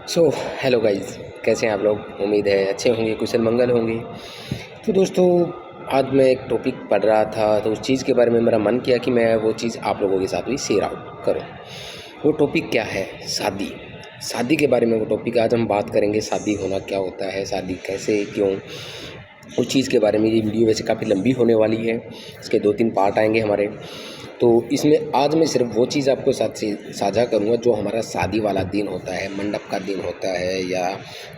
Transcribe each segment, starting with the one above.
So hello guys, कैसे हैं आप लोग। उम्मीद है अच्छे होंगे, कुशल मंगल होंगे। तो दोस्तों, आज मैं एक टॉपिक पढ़ रहा था तो उस चीज़ के बारे में मेरा मन किया कि मैं वो चीज़ आप लोगों के साथ भी शेयर आउट करूँ। वो टॉपिक क्या है? शादी। शादी के बारे में वो टॉपिक आज हम बात करेंगे। शादी होना क्या होता है, शादी कैसे, क्यों, उस चीज़ के बारे में। ये वीडियो वैसे काफ़ी लंबी होने वाली है, इसके 2-3 पार्ट आएंगे हमारे। तो इसमें आज मैं सिर्फ वो चीज़ आपको साथ से साझा करूँगा जो हमारा शादी वाला दिन होता है, मंडप का दिन होता है, या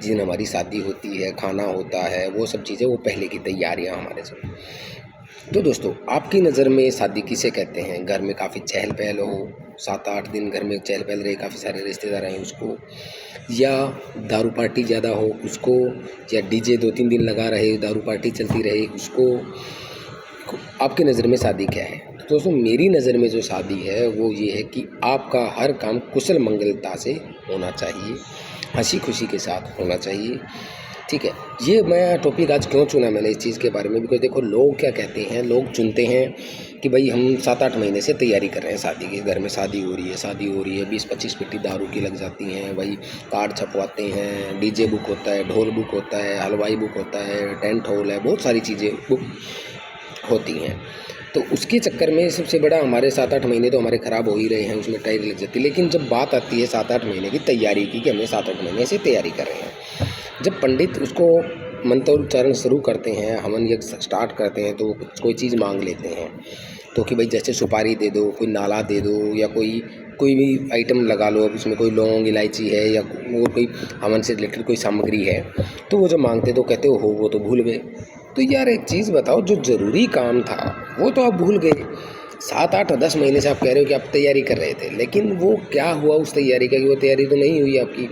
जिस दिन हमारी शादी होती है, खाना होता है, वो सब चीज़ें, वो पहले की तैयारियाँ हमारे सब। तो दोस्तों, आपकी नज़र में शादी किसे कहते हैं? घर में काफ़ी चहल पहल हो, 7-8 दिन घर में चहल पहल रहे, काफ़ी सारे रिश्तेदार हैं उसको, या दारू पार्टी ज़्यादा हो उसको, या डीजे 2-3 दिन लगा रहे, दारू पार्टी चलती रहे उसको। आपकी नज़र में शादी क्या है? तो दोस्तों, मेरी नज़र में जो शादी है वो ये है कि आपका हर काम कुशल मंगलता से होना चाहिए, हंसी खुशी के साथ होना चाहिए। ठीक है, ये मैं टॉपिक आज क्यों चुना मैंने इस चीज़ के बारे में, बिकॉज देखो लोग क्या कहते हैं, लोग चुनते हैं कि भाई हम 7-8 महीने से तैयारी कर रहे हैं शादी की, घर में शादी हो रही है, शादी हो रही है, 20-25 पेटी दारू की लग जाती हैं, वही कार्ड छपवाते हैं, डीजे बुक होता है, ढोल बुक होता है, हलवाई बुक होता है, टेंट हॉल है, बहुत सारी चीज़ें बुक होती हैं। तो उसके चक्कर में सबसे बड़ा हमारे 7-8 महीने तो हमारे ख़राब हो ही रहे हैं, उसमें टाइम लग जाती है। लेकिन जब बात आती है 7-8 महीने की तैयारी की, कि हमने 7-8 महीने से तैयारी कर रहे हैं, जब पंडित उसको मंत्रोच्चारण शुरू करते हैं, हवन यज्ञ स्टार्ट करते हैं, तो वो कोई चीज़ मांग लेते हैं। तो कि भाई जैसे सुपारी दे दो, कोई नाला दे दो, या कोई भी आइटम लगा लो, अब उसमें कोई लौंग इलायची है, या वो कोई हवन से रिलेटेड कोई सामग्री है, तो वो जब मांगते तो कहते हो वो तो भूल गए। तो यार एक चीज़ बताओ, जो ज़रूरी काम था वो तो आप भूल गए। 7-8-10 महीने से आप कह रहे हो कि आप तैयारी कर रहे थे, लेकिन वो क्या हुआ उस तैयारी का कि वो तैयारी तो नहीं हुई आपकी।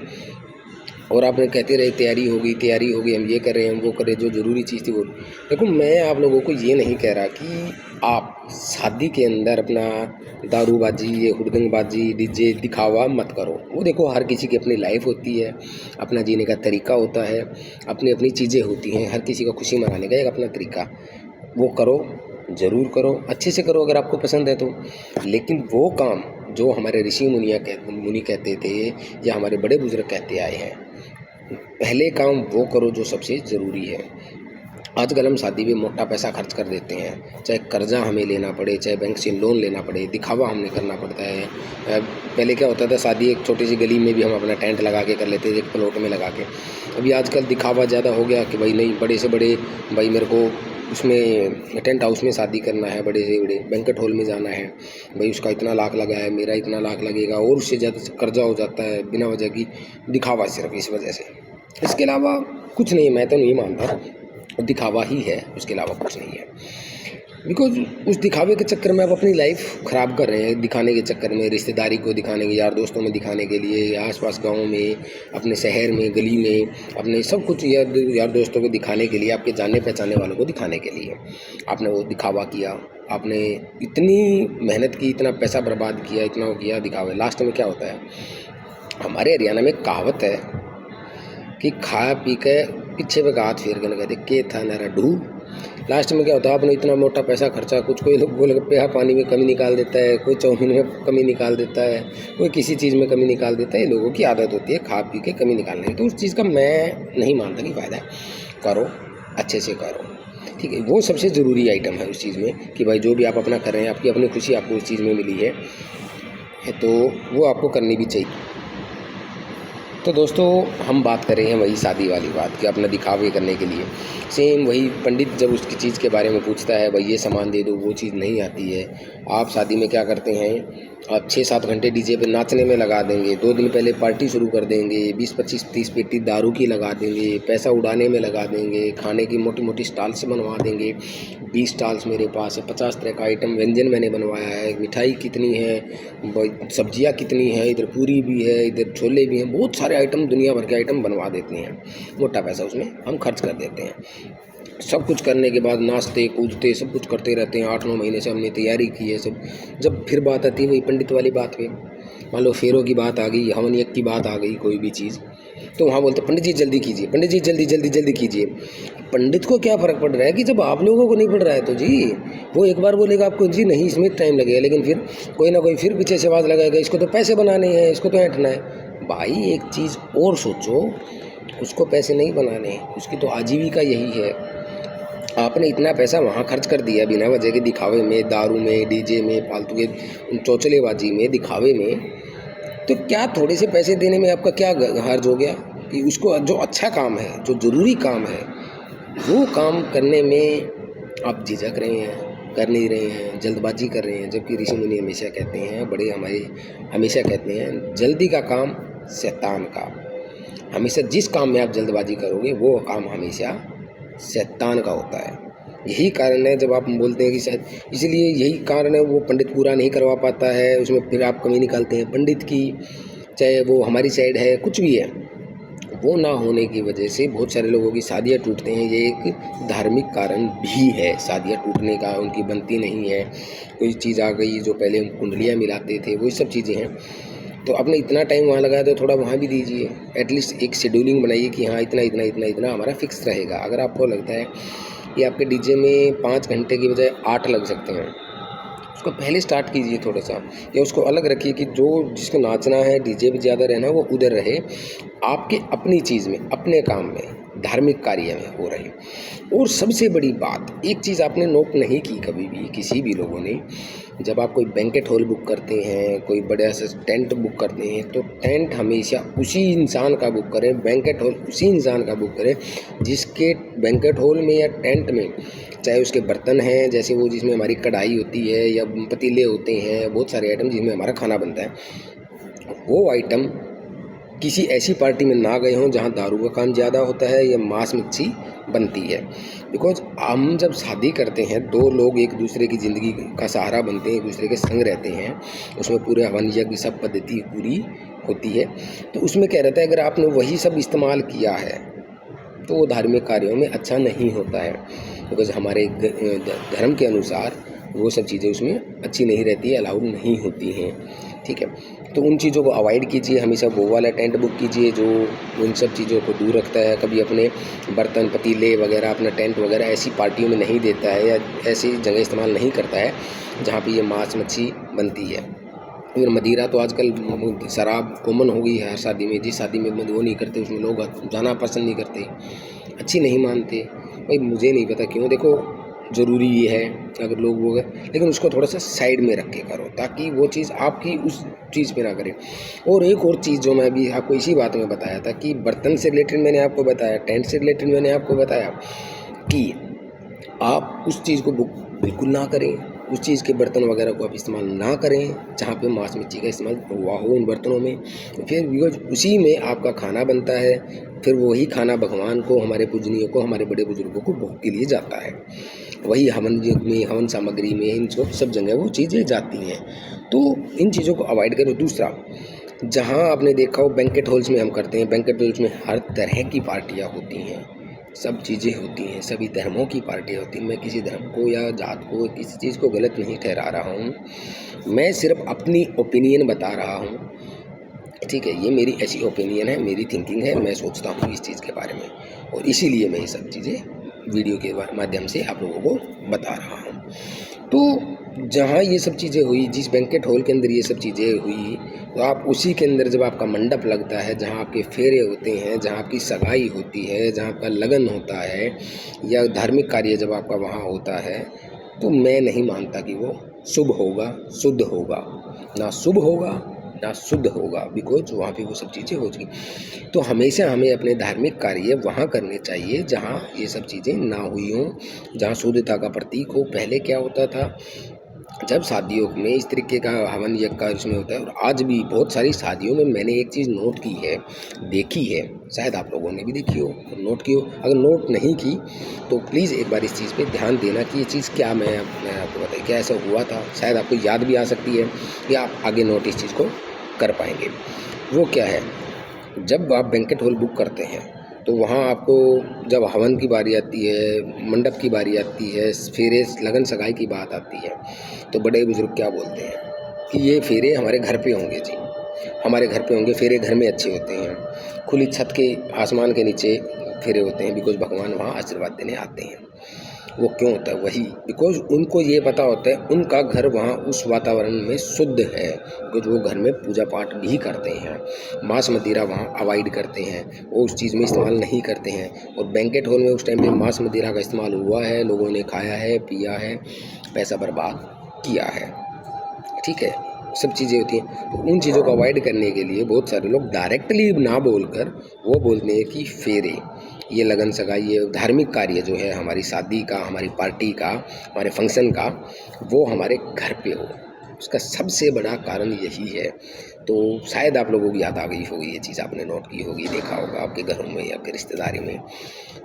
और आपने कहते रहे तैयारी होगी, तैयारी होगी, हम ये कर रहे हैं, हम वो कर रहे हैं, जो ज़रूरी चीज़ थी वो। देखो, मैं आप लोगों को ये नहीं कह रहा कि आप शादी के अंदर अपना दारूबाजी, ये हुड़दंगबाजी, डीजे दिखावा मत करो। वो देखो, हर किसी की अपनी लाइफ होती है, अपना जीने का तरीका होता है, अपनी अपनी चीज़ें होती हैं, हर किसी का खुशी मनाने का एक अपना तरीका। वो करो, ज़रूर करो, अच्छे से करो अगर आपको पसंद है तो। लेकिन वो काम जो हमारे ऋषि मुनि कहते थे, या हमारे बड़े बुजुर्ग कहते आए हैं, पहले काम वो करो जो सबसे ज़रूरी है। आजकल हम शादी में मोटा पैसा खर्च कर देते हैं, चाहे कर्जा हमें लेना पड़े, चाहे बैंक से लोन लेना पड़े, दिखावा हमने करना पड़ता है। पहले क्या होता था, शादी एक छोटी सी गली में भी हम अपना टेंट लगा के कर लेते थे, एक प्लॉट में लगा के। अभी आजकल दिखावा ज़्यादा हो गया कि भाई नहीं, बड़े से बड़े, भाई मेरे को उसमें टेंट हाउस में शादी करना है, बड़े से बड़े बैंक्वेट हॉल में जाना है, भाई उसका इतना लाख लगा है, मेरा इतना लाख लगेगा, और उससे ज़्यादा कर्जा हो जाता है बिना वजह की। दिखावा सिर्फ इस वजह से, इसके अलावा कुछ नहीं। मैं तो नहीं मानता, दिखावा ही है, उसके अलावा कुछ नहीं है। बिकॉज उस दिखावे के चक्कर में आप अपनी लाइफ ख़राब कर रहे हैं, दिखाने के चक्कर में, रिश्तेदारी को दिखाने के, यार दोस्तों में दिखाने के लिए, आसपास गांव में, अपने शहर में, गली में, अपने सब कुछ यार दोस्तों को दिखाने के लिए, आपके जानने पहचानने वालों को दिखाने के लिए आपने वो दिखावा किया। आपने इतनी मेहनत की, इतना पैसा बर्बाद किया, इतना वो किया, दिखावे। लास्ट में क्या होता है, हमारे हरियाणा में कहावत है कि खा पी के पीछे पे हाथ फेर के ना कहते के था नारा ढू। लास्ट में क्या होता है, आपने इतना मोटा पैसा खर्चा, कुछ कोई लोग गोलगप्पे पानी में कमी निकाल देता है, कोई चाउमीन में कमी निकाल देता है, कोई किसी चीज़ में कमी निकाल देता है। ये लोगों की आदत होती है खा पी के कमी निकालने की। तो उस चीज़ का मैं नहीं मानता कि फ़ायदा है। करो, अच्छे से करो, ठीक है। वो सबसे ज़रूरी आइटम है उस चीज़ में कि भाई जो भी आप अपना कर रहे हैं, आपकी अपनी खुशी आपको उस चीज़ में मिली है तो वो आपको करनी भी चाहिए। तो दोस्तों, हम बात कर रहे हैं वही शादी वाली बात कि अपना दिखावे करने के लिए। सेम वही पंडित जब उसकी चीज़ के बारे में पूछता है, भाई ये सामान दे दो, वो चीज़ नहीं आती है। आप शादी में क्या करते हैं, आप 6-7 घंटे डीजे पे नाचने में लगा देंगे, 2 दिन पहले पार्टी शुरू कर देंगे, 20-25-30 पेटी दारू की लगा देंगे, पैसा उड़ाने में लगा देंगे, खाने की मोटी मोटी स्टॉल्स बनवा देंगे। 20 स्टॉल्स मेरे पास है, 50 तरह का आइटम व्यंजन मैंने बनवाया है, मिठाई कितनी है, सब्जियाँ कितनी है, इधर पूरी भी है, इधर छोले भी हैं, बहुत सारे आइटम, दुनिया भर के आइटम बनवा देते हैं। मोटा पैसा उसमें हम खर्च कर देते हैं। सब कुछ करने के बाद नाचते कूदते सब कुछ करते रहते हैं। 8-9 महीने से हमने तैयारी की है सब। जब फिर बात आती है वही पंडित वाली बात पे, मान लो फेरों की बात आ गई, हवन यज्ञ की बात आ गई, कोई भी चीज़, तो वहाँ बोलते पंडित जी जल्दी कीजिए, पंडित जी जल्दी जल्दी जल्दी कीजिए। पंडित को क्या फ़र्क पड़ रहा है कि जब आप लोगों को नहीं पड़ रहा है तो जी वो एक बार बोलेगा आपको जी नहीं इसमें टाइम लगेगा, लेकिन फिर कोई ना कोई फिर पीछे से आवाज़ लगाएगा, इसको तो पैसे बनाने हैं, इसको तो ऐंठना है। भाई एक चीज़ और सोचो, उसको पैसे नहीं बनाने, उसकी तो आजीविका यही है। आपने इतना पैसा वहाँ खर्च कर दिया बिना वजह के, दिखावे में, दारू में, डीजे में, फालतू के चौचलेबाजी में, दिखावे में, तो क्या थोड़े से पैसे देने में आपका क्या हर्ज हो गया कि उसको जो अच्छा काम है, जो ज़रूरी काम है, वो काम करने में आप झिझक रहे हैं, कर नहीं रहे हैं, जल्दबाजी कर रहे हैं। जबकि ऋषि मुनि हमेशा कहते हैं, बड़े हमारे हमेशा कहते हैं, जल्दी का काम शैतान का। हमेशा जिस काम में आप जल्दबाजी करोगे वो काम हमेशा शैतान का होता है। यही कारण है जब आप बोलते हैं कि शायद, इसलिए यही कारण है वो पंडित पूरा नहीं करवा पाता है, उसमें फिर आप कमी निकालते हैं पंडित की, चाहे वो हमारी साइड है, कुछ भी है, वो ना होने की वजह से बहुत सारे लोगों की शादियाँ टूटते हैं। ये एक धार्मिक कारण भी है शादियाँ टूटने का, उनकी बनती नहीं है, कोई चीज़ आ गई जो पहले हम कुंडलियाँ मिलाते थे, वही सब चीज़ें हैं। तो आपने इतना टाइम वहाँ लगाया तो थोड़ा वहाँ भी दीजिए, एटलीस्ट एक शेड्यूलिंग बनाइए कि हाँ इतना इतना इतना इतना हमारा फिक्स रहेगा। अगर आपको लगता है कि आपके डीजे में 5 घंटे की बजाय 8 लग सकते हैं, उसको पहले स्टार्ट कीजिए थोड़ा सा, या उसको अलग रखिए कि जो जिसको नाचना है, डीजे पे ज़्यादा रहना है, वो उधर रहे, आपके अपनी चीज़ में, अपने काम में, धार्मिक कार्य में हो रहे। और सबसे बड़ी बात, एक चीज़ आपने नोट नहीं की कभी भी किसी भी लोगों ने, जब आप कोई बैंकेट हॉल बुक करते हैं, कोई बड़ा सा टेंट बुक करते हैं, तो टेंट हमेशा उसी इंसान का बुक करें, बैंकेट हॉल उसी इंसान का बुक करें जिसके बैंकेट हॉल में या टेंट में, चाहे उसके बर्तन हैं, जैसे वो जिसमें हमारी कढ़ाई होती है या पतीले होते हैं, बहुत सारे आइटम जिसमें हमारा खाना बनता है, वो आइटम किसी ऐसी पार्टी में ना गए हों जहाँ दारू का काम ज़्यादा होता है या मांस मच्छी बनती है। बिकॉज हम जब शादी करते हैं, दो लोग एक दूसरे की ज़िंदगी का सहारा बनते हैं, एक दूसरे के संग रहते हैं, उसमें पूरे हवन यज्ञ सब पद्धति पूरी होती है। तो उसमें क्या रहता है, अगर आपने वही सब इस्तेमाल किया है तो वो धार्मिक कार्यों में अच्छा नहीं होता है। बिकॉज हमारे धर्म के अनुसार वो सब चीज़ें उसमें अच्छी नहीं रहती है, अलाउड नहीं होती हैं। ठीक है, तो उन चीज़ों को अवॉइड कीजिए, हमेशा वो वाला टेंट बुक कीजिए जो उन सब चीज़ों को दूर रखता है। कभी अपने बर्तन पतीले वगैरह, अपना टेंट वगैरह ऐसी पार्टियों में नहीं देता है या ऐसी जगह इस्तेमाल नहीं करता है जहाँ पे ये मांस मच्छी बनती है। फिर मदिरा तो आजकल शराब कॉमन हो गई है हर शादी में, जिस शादी में वो नहीं करते उसमें लोग जाना पसंद नहीं करते, अच्छी नहीं मानते। भाई मुझे नहीं पता क्यों, देखो ज़रूरी ये है अगर लोग वो, लेकिन उसको थोड़ा सा साइड में रख के करो ताकि वो चीज़ आपकी उस चीज़ पे ना करे। और एक और चीज़ जो मैं अभी आपको इसी बात में बताया था कि बर्तन से रिलेटेड मैंने आपको बताया, टेंट से रिलेटेड मैंने आपको बताया कि आप उस चीज़ को बिल्कुल ना करें, उस चीज़ के बर्तन वगैरह को आप इस्तेमाल ना करें जहाँ पे मांस मच्छी का इस्तेमाल हुआ हो उन बर्तनों में। फिर बिकॉज उसी में आपका खाना बनता है, फिर वही खाना भगवान को, हमारे पूजनीय को, हमारे बड़े बुजुर्गों को भोग के लिए जाता है, वही हवन में, हवन सामग्री में, इन सब जगह वो चीज़ें जाती हैं। तो इन चीज़ों को अवॉइड करो। दूसरा, जहाँ आपने देखा हो बैंकेट हॉल्स में हम करते हैं, बैंकेट हॉल्स में हर तरह की पार्टियाँ होती हैं, सब चीज़ें होती हैं, सभी धर्मों की पार्टियाँ होती हैं। मैं किसी धर्म को या जात को, किसी चीज़ को गलत नहीं ठहरा रहा हूँ, मैं सिर्फ अपनी ओपिनियन बता रहा हूँ। ठीक है, ये मेरी ऐसी ओपिनियन है, मेरी थिंकिंग है, मैं सोचता हूँ इस चीज़ के बारे में, और इसीलिए मैं ये सब चीज़ें वीडियो के माध्यम से आप लोगों को बता रहा हूँ। तो जहाँ ये सब चीज़ें हुई, जिस बैंकेट हॉल के अंदर ये सब चीज़ें हुई, तो आप उसी के अंदर जब आपका मंडप लगता है, जहाँ आपके फेरे होते हैं, जहाँ आपकी सगाई होती है, जहाँ आपका लगन होता है या धार्मिक कार्य जब आपका वहाँ होता है, तो मैं नहीं मानता कि वो शुभ होगा, शुद्ध होगा। ना शुभ होगा ना शुद्ध होगा, बिकॉज वहाँ पे वो सब चीज़ें हो चुकी। तो हमेशा हमें अपने धार्मिक कार्य वहाँ करने चाहिए जहाँ ये सब चीज़ें ना हुई हों, जहाँ शुद्धता का प्रतीक हो। पहले क्या होता था, जब शादियों में इस तरीके का हवन यज्ञ का इसमें होता है, और आज भी बहुत सारी शादियों में मैंने एक चीज़ नोट की है, देखी है, शायद आप लोगों ने भी देखी हो, नोट की हो। अगर नोट नहीं की तो प्लीज़ एक बार इस चीज़ पे ध्यान देना कि ये चीज़ क्या, मैं आपको बताया क्या ऐसा हुआ था, शायद आपको याद भी आ सकती है या आप आगे नोट इस चीज़ को कर पाएंगे। वो क्या है, जब आप बैंकेट हॉल बुक करते हैं तो वहाँ आपको जब हवन की बारी आती है, मंडप की बारी आती है, फेरे लगन सगाई की बात आती है, तो बड़े बुजुर्ग क्या बोलते हैं कि ये फेरे हमारे घर पे होंगे जी, हमारे घर पे होंगे, फेरे घर में अच्छे होते हैं, खुली छत के आसमान के नीचे फेरे होते हैं, बिकॉज भगवान वहाँ आशीर्वाद देने आते हैं। वो क्यों होता है? वही बिकॉज उनको ये पता होता है उनका घर वहाँ उस वातावरण में शुद्ध है, बिकॉज वो घर में पूजा पाठ भी करते हैं, मांस मदिरा वहाँ अवॉइड करते हैं, वो उस चीज़ में इस्तेमाल नहीं करते हैं। और बैंकेट हॉल में उस टाइम पे मांस मदिरा का इस्तेमाल हुआ है, लोगों ने खाया है, पिया है, पैसा बर्बाद किया है, ठीक है, सब चीज़ें होती हैं। तो उन चीज़ों को अवॉइड करने के लिए बहुत सारे लोग डायरेक्टली ना बोलकर वो बोलते हैं कि फेरे, ये लगन सगाई, ये धार्मिक कार्य जो है हमारी शादी का, हमारी पार्टी का, हमारे फंक्शन का, वो हमारे घर पे हो। उसका सबसे बड़ा कारण यही है। तो शायद आप लोगों को याद आ गई होगी, ये चीज़ आपने नोट की होगी, देखा होगा आपके घरों में, आपके रिश्तेदारी में,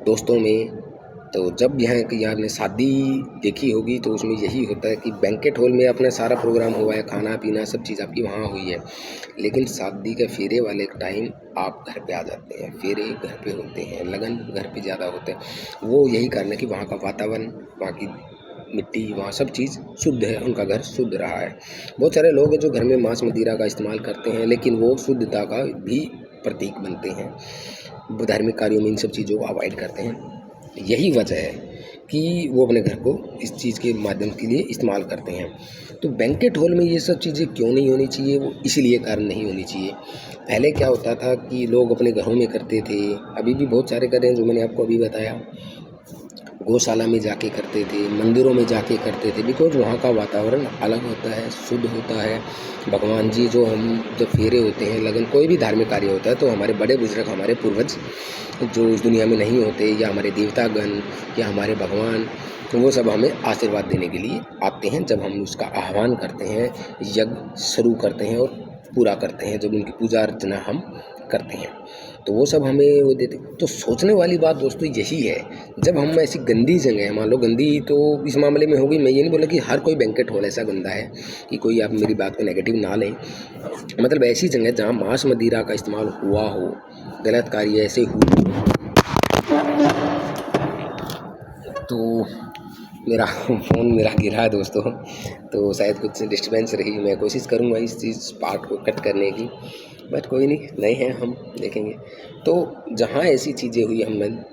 दोस्तों में। तो जब यहाँ की आपने शादी देखी होगी तो उसमें यही होता है कि बैंकेट हॉल में अपना सारा प्रोग्राम हुआ है, खाना पीना सब चीज़ आपकी वहाँ हुई है, लेकिन शादी के फेरे वाले टाइम आप घर पे आ जाते हैं, फेरे घर पे होते हैं, लगन घर पे ज़्यादा होते हैं। वो यही कारण है कि वहाँ का वातावरण, वहाँ की मिट्टी, वहाँ सब चीज़ शुद्ध है, उनका घर शुद्ध रहा है। बहुत सारे लोग हैं जो घर में मांस मदिरा का इस्तेमाल करते हैं, लेकिन वो शुद्धता का भी प्रतीक बनते हैं, धार्मिक कार्यों में इन सब चीज़ों को अवॉइड करते हैं। यही वजह है कि वो अपने घर को इस चीज़ के माध्यम के लिए इस्तेमाल करते हैं। तो बैंकेट हॉल में ये सब चीज़ें क्यों नहीं होनी चाहिए? वो इसीलिए कारण नहीं होनी चाहिए। पहले क्या होता था कि लोग अपने घरों में करते थे, अभी भी बहुत सारे कर रहे हैं, जो मैंने आपको अभी बताया, गौशाला में जाके करते थे, मंदिरों में जाके करते थे, बिकॉज वहाँ का वातावरण अलग होता है, शुद्ध होता है। भगवान जी जो हम जब फेरे होते हैं, लगन, कोई भी धार्मिक कार्य होता है, तो हमारे बड़े बुजुर्ग, हमारे पूर्वज जो इस दुनिया में नहीं होते, या हमारे देवतागण या हमारे भगवान, तो वो सब हमें आशीर्वाद देने के लिए आते हैं जब हम उसका आह्वान करते हैं, यज्ञ शुरू करते हैं और पूरा करते हैं, जब उनकी पूजा अर्चना हम करते हैं, तो वो सब हमें वो देते। तो सोचने वाली बात दोस्तों यही है, जब हम ऐसी गंदी जगह, मान लो गंदी तो इस मामले में होगी, मैं ये नहीं बोला कि हर कोई बैंकेट हॉल ऐसा गंदा है कि कोई आप मेरी बात को नेगेटिव ना लें, मतलब ऐसी जगह जहाँ मांस मदिरा का इस्तेमाल हुआ हो, गलत कार्य ऐसे हुए, तो मेरा फ़ोन मेरा गिरा दोस्तों, तो शायद कुछ डिस्टर्बेंस रही। मैं कोशिश करूँगा इस चीज़ पार्ट को कट करने की, बट कोई नहीं, नए हैं हम, देखेंगे। तो जहाँ ऐसी चीज़ें हुई हमें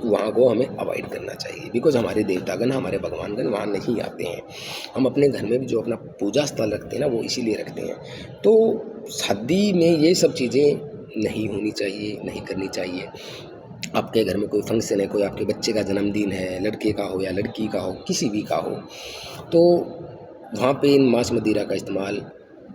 वहाँ को हमें अवॉइड करना चाहिए, बिकॉज हमारे देवतागण, हमारे भगवानगण वहाँ नहीं आते हैं। हम अपने घर में भी जो अपना पूजा स्थल रखते हैं ना, वो इसीलिए रखते हैं। तो शादी में ये सब चीज़ें नहीं होनी चाहिए, नहीं करनी चाहिए। आपके घर में कोई फंक्शन है, कोई आपके बच्चे का जन्मदिन है, लड़के का हो या लड़की का हो, किसी भी का हो, तो वहाँ पे इन मांस मदिरा का इस्तेमाल,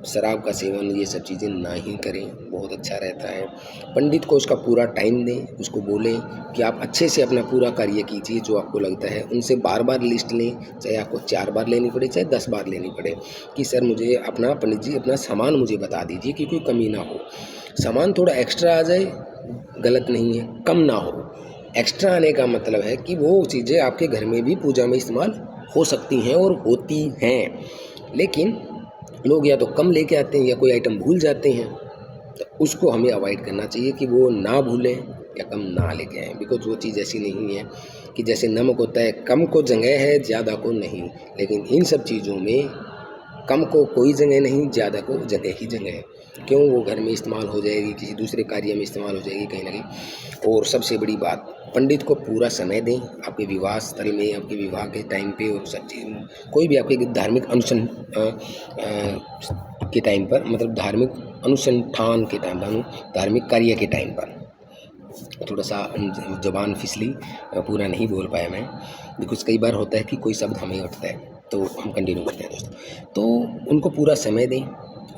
शराब का सेवन, ये सब चीज़ें ना ही करें, बहुत अच्छा रहता है। पंडित को उसका पूरा टाइम दें, उसको बोलें कि आप अच्छे से अपना पूरा कार्य कीजिए जो आपको लगता है। उनसे बार बार लिस्ट लें, चाहे आपको 4 बार लेनी पड़े, चाहे 10 बार लेनी पड़े, कि सर मुझे अपना, पंडित जी अपना सामान मुझे बता दीजिए कि कोई कमी ना हो। सामान थोड़ा एक्स्ट्रा आ जाए गलत नहीं है, कम ना हो। एक्स्ट्रा आने का मतलब है कि वो चीज़ें आपके घर में भी पूजा में इस्तेमाल हो सकती हैं और होती हैं, लेकिन लोग या तो कम लेके आते हैं या कोई आइटम भूल जाते हैं, तो उसको हमें अवॉइड करना चाहिए कि वो ना भूलें या कम ना लेके आएँ, बिकॉज वो चीज़ ऐसी नहीं है कि जैसे नमक होता है, कम को जगह है, ज़्यादा को नहीं, लेकिन इन सब चीज़ों में कम को कोई जगह नहीं, ज़्यादा को जगह ही जगह है। क्यों? वो घर में इस्तेमाल हो जाएगी, किसी दूसरे कार्य में इस्तेमाल हो जाएगी कहीं ना कहीं। और सबसे बड़ी बात, पंडित को पूरा समय दें आपके विवाह स्थल में, आपके विवाह के टाइम पे, और सब चीज़, कोई भी आपके धार्मिक अनुष्ठान के टाइम पर, मतलब धार्मिक अनुसंधान के टाइम पर, धार्मिक कार्य के टाइम पर, थोड़ा सा ज़बान फिसली, पूरा नहीं बोल पाया मैं, बिकॉज कई बार होता है कि कोई शब्द हमें उठता है, तो हम कंटिन्यू करते हैं दोस्तों। तो उनको पूरा समय दें,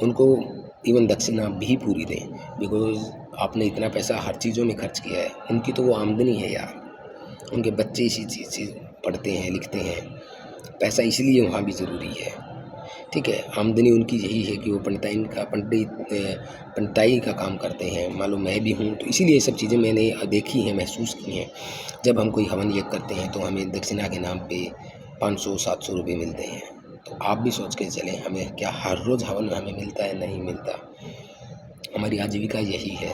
उनको इवन दक्षिणा भी पूरी दें, बिकॉज आपने इतना पैसा हर चीज़ों में खर्च किया है, उनकी तो वो आमदनी है यार, उनके बच्चे इसी चीज़ से पढ़ते हैं, लिखते हैं, पैसा इसलिए वहाँ भी ज़रूरी है, ठीक है। आमदनी उनकी यही है कि वो पंडिताई का काम करते हैं, मालूम मैं भी हूँ, तो इसीलिए सब चीज़ें मैंने देखी हैं, महसूस की हैं। जब हम कोई हवन यज्ञ करते हैं तो हमें दक्षिणा के नाम पे 500-700 रुपये मिलते हैं। तो आप भी सोच के चलें, हमें क्या हर रोज़ हवन हमें मिलता है? नहीं मिलता। हमारी आजीविका यही है।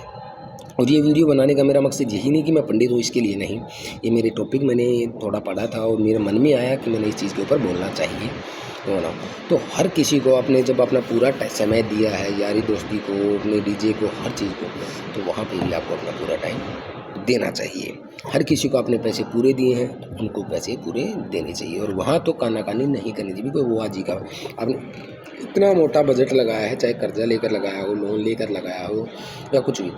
और ये वीडियो बनाने का मेरा मकसद यही नहीं कि मैं पंडित हूँ, इसके लिए नहीं, ये मेरे टॉपिक मैंने थोड़ा पढ़ा था और मेरे मन में आया कि मैंने इस चीज़ के ऊपर बोलना चाहिए, तो हर किसी को आपने जब अपना पूरा समय दिया है, यारी दोस्ती को, अपने डीजे को, हर चीज़ को, तो वहाँ पे भी आपको अपना पूरा टाइम देना चाहिए। हर किसी को अपने पैसे पूरे दिए हैं, उनको पैसे पूरे देने चाहिए। और वहाँ तो कानाकानी नहीं करनी चाहिए, क्योंकि वो जी का आपने इतना मोटा बजट लगाया है, चाहे कर्जा लेकर लगाया हो, लोन लेकर लगाया हो या कुछ भी,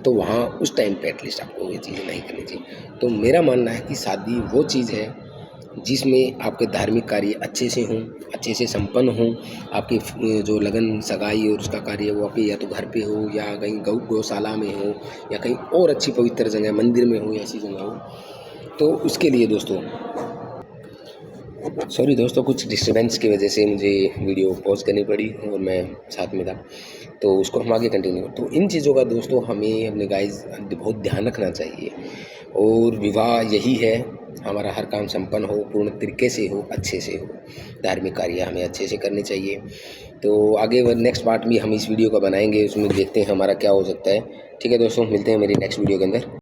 तो वहाँ उस टाइम पे एटलीस्ट आपको ये चीज़ें नहीं करनी चाहिए। तो मेरा मानना है कि शादी वो चीज़ है जिसमें आपके धार्मिक कार्य अच्छे से हों, अच्छे से संपन्न हों। आपकी जो लगन सगाई और उसका कार्य वो आपके या तो घर पे हो या कहीं गौशाला में हो या कहीं और अच्छी पवित्र जगह मंदिर में हो, ऐसी जगह हो। तो उसके लिए दोस्तों सॉरी दोस्तों, कुछ डिस्टर्बेंस की वजह से मुझे वीडियो पॉज करनी पड़ी और मैं साथ में था, तो उसको हम आगे कंटिन्यू। तो इन चीज़ों का दोस्तों हमें अपने गाइस बहुत ध्यान रखना चाहिए। और विवाह यही है, हमारा हर काम संपन्न हो, पूर्ण तरीके से हो, अच्छे से हो, धार्मिक कार्य हमें अच्छे से करने चाहिए। तो आगे नेक्स्ट पार्ट भी हम इस वीडियो का बनाएंगे, उसमें देखते हैं हमारा क्या हो सकता है। ठीक है दोस्तों, मिलते हैं मेरी नेक्स्ट वीडियो के अंदर।